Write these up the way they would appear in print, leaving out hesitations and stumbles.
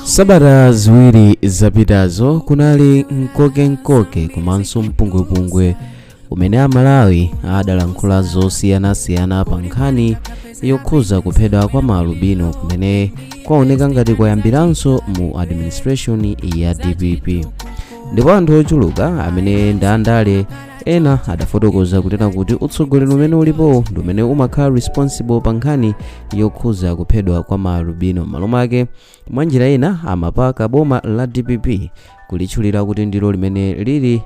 Sabata ziwiri zapitazo kunali mkokenkoke komanso mpungwepungwe umene Amalawi adalankhula zosiyanasiyana pa nkhani yokhuza kuphedwa kwa maalubino kumene kwaoneka ngati kwayambiranso mu administration ya DPP. Ndipo anthu ochuluka amene ndandale ena adafotokoza kunena kuti utsogoleri umene ulipo ndi umene umakhala responsible pa nkhani yokhuza kuphedwa kwa maalubino. Malo mwake mwa njira ina amapaka boma la DPP kulitchulira kuti ndilo limene lili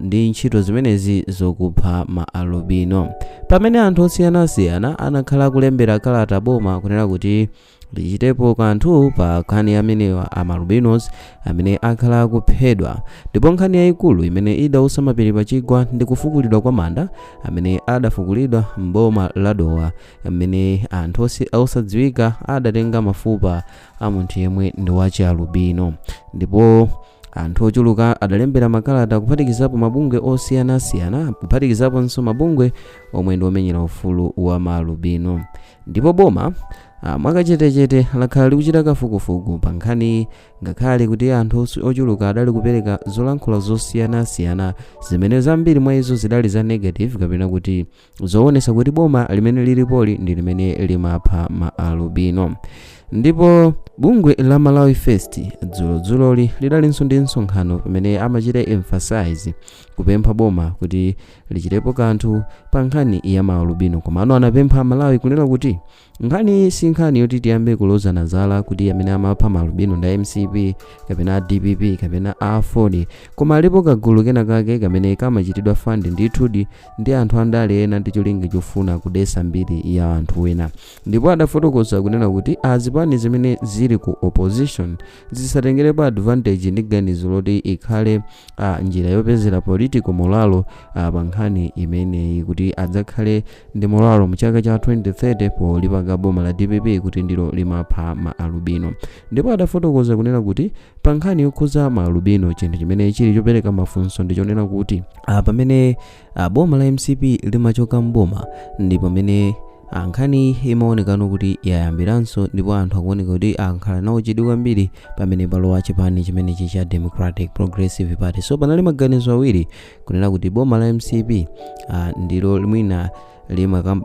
ndi ntchito zimenezi zokupha maalubino. Pamene anthu osiyanasiyana anakhala kulembera kalata boma kunena kuti lichitepo kanthu pa nkhani amenewa amalubinos amene akhala kuphedwa. Ndipo nkhani yayikulu imene idausa mapiri pachigwa ndi kufukulidwa kwa manda amene adafukulidwa mboma la Dowa, amene anthu osadziwika adatenga mafupa a munthu yemwe ndi wachialubino. Ndipo anthu ochuluka adalembera makalata kuphatikizapo mabungwe osiyanasiyana, kuphatikizaponso mabungwe omwe ndi omenyera ufulu wa maalubino. Ndipo boma mwakachetechete lakhala likuchita kafukufuku pa nkhani, ngakhale kuti anthu ochuluka adali kupereka zolankhula zosiyanasiyana zimene zambiri mwa izo zidali za negative, kapena kuti zoonesa kuti boma limene lilipoli ndi limene limapha maalubino. Ndipo bungwe la Malawi First dzuloli lidalinso ndi msonkhano pamene amachita emphasize kupempha boma kuti lichitepo kanthu pa nkhani ya maalubino. Komano anapempha Malawi kunena kuti nkhani si nkhani yoti tiyambe kulozana zala kuti amene amapha maalubino nda MCP kapena DPP kapena A4, koma alipo kagulu kena kake kamene kamachitidwa fund ndithudi ndi anthu andale ena ndi cholinga chofuna kudesa mbiri ya anthu ena. Ndipo adafotokoza kunena kuti azipani zimene zili ku opposition zisatengerepo advantage ndi ganizo loti ikhale njira yopezera political molalo pa nkhani imeneyi, kuti adzakhale ndi molalo mu chaka cha 2030 polipaga boma la DPP kuti ndilo limapha maalubino. Ndipo adafotokoza kunena kuti pa nkhani yokhuza maalubino chinthu chimene chili chopereka mafunso ndi chonena kuti pamene boma la MCP limachoka mboma ndi pamene nkhani imaonekano kuti yayambiranso, ndipo anthu akuoneka kuti ankhala nawo chidwi kwambiri pamene palowa chipani chimene cha Democratic Progressive Party. So panali maganizo awiri kunena kuti boma la MCP ndilo limwina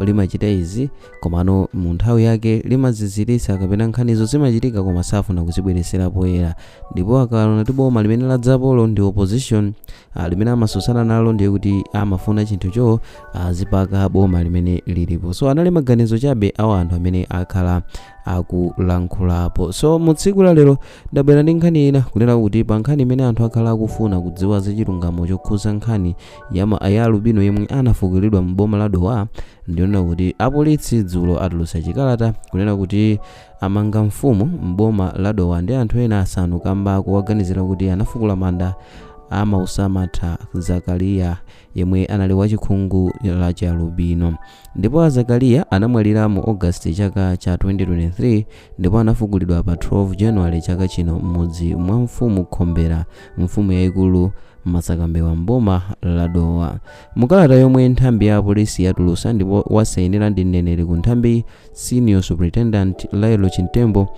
limachita izi, komano mu nthawi yake limazizirisa kapena nkhanizo zimachitika koma safuna kuzibweresera poyera. Ndipo akaona kuti boma limene ladzapolo ndi opposition limene amasosana nalo ndiye kuti amafuna chinthucho azipaka boma limene lilipo. So anali maganizo chabe awa anthu amene akhala akulankhulapo. So mu tsiku la lero ndabwera ndi nkhani ina kunena kuti pa nkhani imene anthu akhala akufuna kudziwa za chilungamo chokhuza nkhani ya alubino yemwe anafukulidwa mboma la Dowa, ndionena kuti apolisi dzulo atulutsa chikalata kunena kuti amanga mfumu mboma la Dowa ndi anthu ena asanu kamba kuwaganizira kuti anafukula manda Usamatha Zakaria yemwe anali wachikhungu la chialubino. Ndipo Zakaria anamwalira mu August chaka cha 2023 ndipo anafukulidwa pa 12 January chaka chino mmudzi mwa mfumu Khombera, mfumu yayikulu Masakambewa mboma la Dowa. Mukalata yomwe nthambi ya polisi yatulutsa ndipo wasayinira ndi mneneri ku nthambi Senior Superintendent Laelo Chintembo,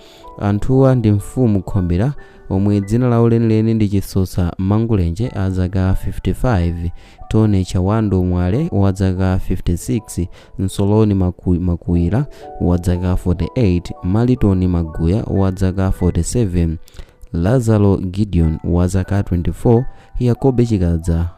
anthuwa ndi mfumu Khombera omwe dzina lawo lenileni ndi Chisosa Mangulenje a zaka 55, Tone Chawando Mwale wa zaka 56, Nsoloni Makuira wa zaka 48, Malitoni Maguya wa zaka 47, Lazaro Gideon wa zaka 24, Yakobe Chikadza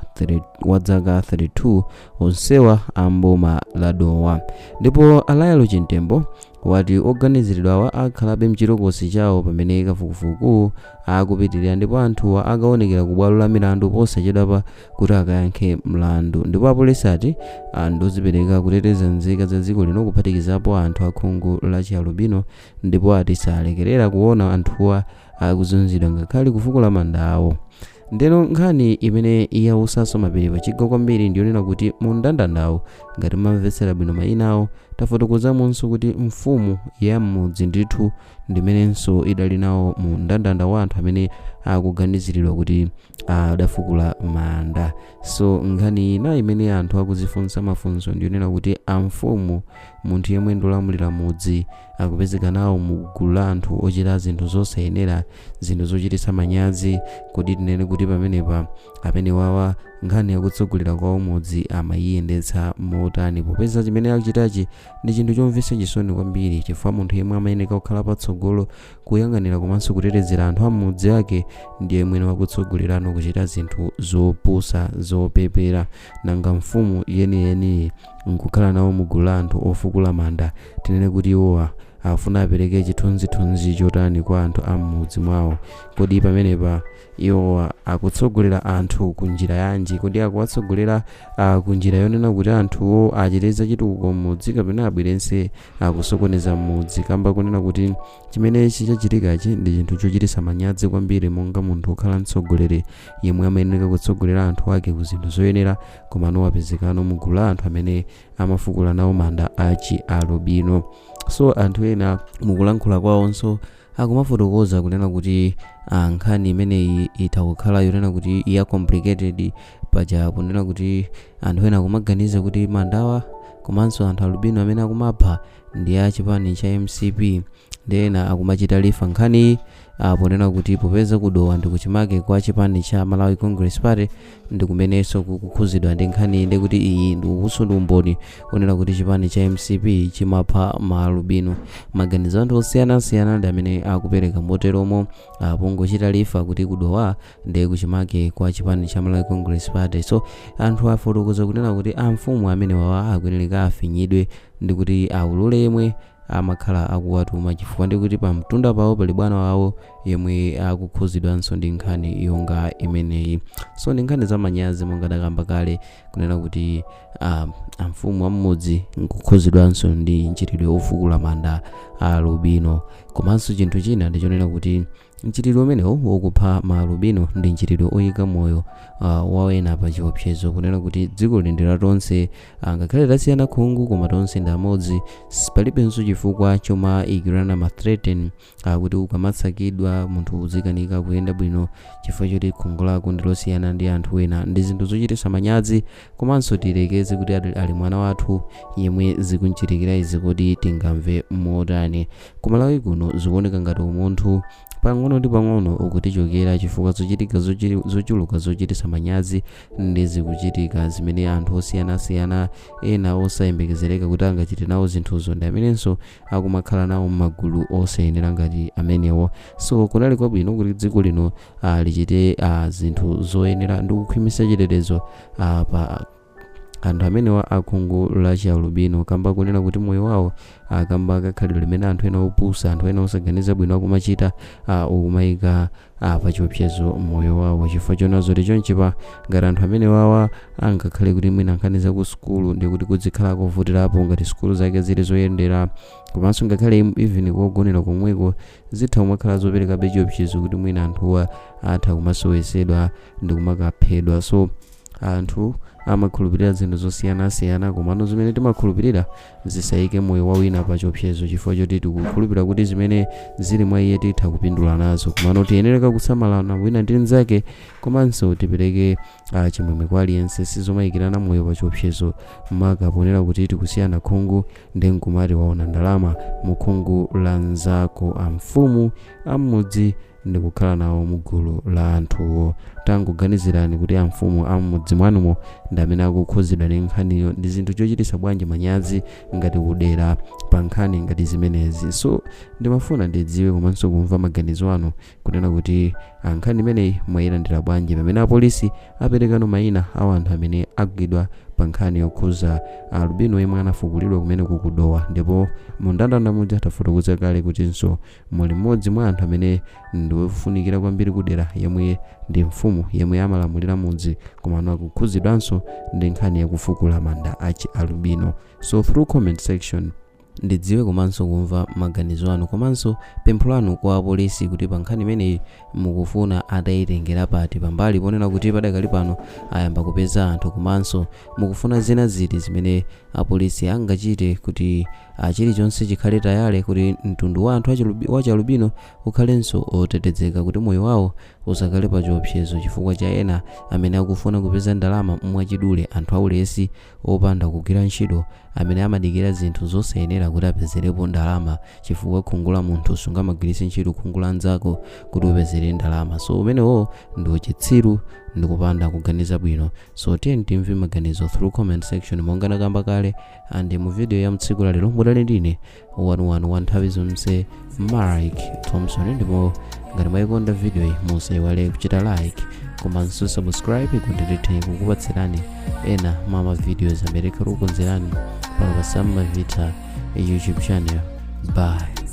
wa zaka 32, onsewa amboma la Dowa. Ndipo Laelo Chintembo wati oganiziridwawa akhalabe mchitokosi chawo pamene kafukufuku akupitirira, ndipo anthuwa akaonekera ku bwalo la milandu posachedwapa kuti akayankhe mlandu. Ndipo apolisi ati ndozipereka kuteteza nzika za dziko lino kuphatikizapo anthu akhungu la chialubino, ndipo ati salekerera kuona anthuwa akuzunzidwa ngakhale kufukula manda awo. Ndeno nkhani imene yausanso mapiri pachigwa kwambiri ndionena kuti mu mndandanda ngati mamvetsera bwino mayina awo tafotokozamonso kuti mfumu ya m'mudzi ndithu ndimenenso idali nawo mu ndandanda wa anthu amene akuganiziridwa kuti adafukula manda. So nkhani ina imene anthu akuzifunsa mafunso ndiyonena kuti amfumu, munthu yemwe ndolamulira mudzi, akupezeka nawo mu gulu la anthu ochita zinthu zosayenera, zinthu zochititsa manyazi, kuti tinene kuti pamenepa amene wawa nkhani yakutsogolera kwa mudzi amayiyendetsa motani, popeza chimene akuchitachi ndi chinthu chomvetsa chisoni kwambiri, chifukwa munthu yemwe amayeneka kukhala patsogolo kuyang'anira komanso kutetezera anthu a mudzi ake ndiye mwene wakutsogolerano kuchita zinthu zopusa zopepera. Nanga mfumu yeniyeni nkukhala nawo mugulu la anthu ofukula manda, tinene kuti iwowa afuna apereke chithunzithunzi chotani kwa anthu a mudzi mwawo. Kodi pamenepa iwowa akutsogolera anthu kunjira yanji? Kodi akuwatsogolera kunjira yonena kuti anthuwo achiteze chitukuko mudzi, kapena abwerense akusokoneza mudzi, kamba kunena kuti chimenechi chachitikachi ndi chinthu chochititsa manyazi kwambiri, monga munthu okhala mtsogoleri yemwe amayeneka kutsogolera anthu ake ku zinthu zoyenera, komano wapezekano mugulu la anthu amene amafukula nawo manda achi alubino. So anthu ena mukulankhula kwawonso akumafotokoza kunena kuti nkhani imeneyi itha kukhala yonena kuti iya complicated, paja kunena kuti anthu ena akumaganiza kuti mandawa komanso anthu alubino amene akumapha ndi a chipani cha MCP, ndi ena akumachita lifa nkhani ponena kuti popeza kudowa ndi kuchimake kwa chipani cha Malawi Congress Party ndi kumenenso kukhuzidwa ndi nkhani ndi kuti iyi ndi uhusu ndi umboni onena kuti chipani cha MCP chimapha maalubino. Maganizo anthu osiyanasiyana ndi amene akupereka moteromo pongochita lifa kuti kudowa ndi kuchimake kwa chipani cha Malawi Congress Party. So anthu afotokoza kunena kuti amfumu amene wawa akuyeneka afinyidwe ndi kuti aulule yemwe amakhala akuwatuma, chifukwa ndi kuti pamtunda pawo pali bwana wawo yemwe akukhuzidwanso ndi nkhani yonga imeneyi. So ndi nkhani za manyazi monga ndakamba kale kunena kuti amfumu am'mudzi nkukhuzidwanso ndi mchitidwe ofukula manda alubino. Komanso chinthu china ndichonena kuti mchitidwe umenewo wokupha maalubino ndi mchitidwe oyika moyo wawena pa chiopsezo, kunena kuti dziko lindira tonse ngakhale tasiyana khungu koma tonse ndi amodzi, palibenso chifukwa choma ikirana ma-threaten kuti ukamatsakidwa munthu uzikanika kuyenda bwino chifukwa choti khungu lako ndi losiyana ndi anthu ena. Ndi zinthu zochititsa manyazi, komanso tilekeze kuti ali mwana wathu yemwe zikunchitikira izi kuti tingamve motani. Kumalawi kuno zikuoneka ngati umunthu pang'ono ndi pang'ono ukutichokera chifukwa zochitika zochuluka zochititsa manyazi ndi zikuchitika, zimene anthu osiyanasiyana ena osayembekezereka kuti angachite nawo zinthuzo ndi amenenso akumakhala nawo m'magulu osayenera ngati amenewo. So kunali kwabwino kuti dziko lino lichite zinthu zoyenera ndi kukhwimitsa chitetezo pa anthu amenewa akhungu la chialubino, kamba kunena kuti moyo wawo kamba kakhalidwe limene anthu ena opusa, anthu ena osaganiza bwino akumachita ukumayika pa chiopsezo moyo wawo. Chifukwa chona zoti chonchipa ngati anthu amene wawa angakhale kuti mwina nkhani za ku sukulu ndi kuti kuzikhala kovutirapo ngati sukulu zake zili zoyendera, komanso ngakhale even kogonera komweko zitha kumakhala zopereka chiopsezo kuti mwina anthuwa atha kumasowesedwa ndi kumakaphedwa. So anthu amakhulupirira zinthu zosiyanasiyana, komano zimene timakhulupirira zisayike moyo wawina pa chiopsezo, chifukwa choti tikukhulupirira kuti zimene zili mwa iye titha kupindula nazo, komano tiyenereka kusamalana wina ndi mnzake, komanso tipereke chimwemwe kwa aliyense, sizomayikirana moyo pa chiopsezo makaponera kuti tikusiyana khungu ndi nkumati waona ndalama mu khungu la nzako. Amfumu am'mudzi ndi kukhala nawo mugulu la anthuwo. Tangoganizirani kuti amfumu am'mudzi mwanumo ndi amene akukhuzidwa ndi nkhaniyo, ndi zinthu chochititsa bwanji manyazi ngati kudera pa nkhani ngati zimenezi. So ndimafuna ndidziwe komanso kumva maganizo anu kunena kuti nkhani imeneyi mwayilandira bwanji, pamene apolisi aperekano mayina a anthu amene agwidwa pa nkhani yokhuza alubino yemwe anafukulidwa kumene kukudowa. Ndipo mundandanda mudzi atafotokoza kale kutinso muli mmodzi mwa anthu amene ndi wofunikira kwambiri kudera, yemwe ndi mfumu yemwe amalamulira mudzi, komano akukhuzidwanso ndi nkhani yakufukula manda achi alubino. So through comment section ndidziwe komanso kumva maganizo anu komanso pempho lanu kwa apolisi kuti pa nkhani imeneyi mukufuna atayitengera pati pambali ponena kuti padakali pano ayamba kupeza anthu komanso mukufuna zina ziti zimene apolisi angachite kuti chilichonse chikhale tayale kuti mtundu wa anthu wa Chalubino ukhalenso otetezeka kuti moyo wawo usakhale pa chiopsezo chifukwa cha ena amene akufuna kupeza ndalama mwachidule, anthu aulesi opanda kugwira ntchito amene amadikira zinthu zosayenera kuti apezerepo ndalama chifukwa khungu la munthu sungamagwiritse ntchito khungu la anzako kuti upezere ndalama. So umenewo ndi uchitsiru ndi kupanda kuganiza bwino. So tiyeni timve maganizo through comment section monga ndakamba kale. And mu video ya mtsiku la lero mudali ndine 111 nthawi zonse Mike Thompson, ndipo ngati mwayikonda video iyi musaiwale kuchita like komanso subscribe kuti tithe kukupatsirani ena mwa videos amene tikukonzerani pa Sam Mavita YouTube channel. Bye.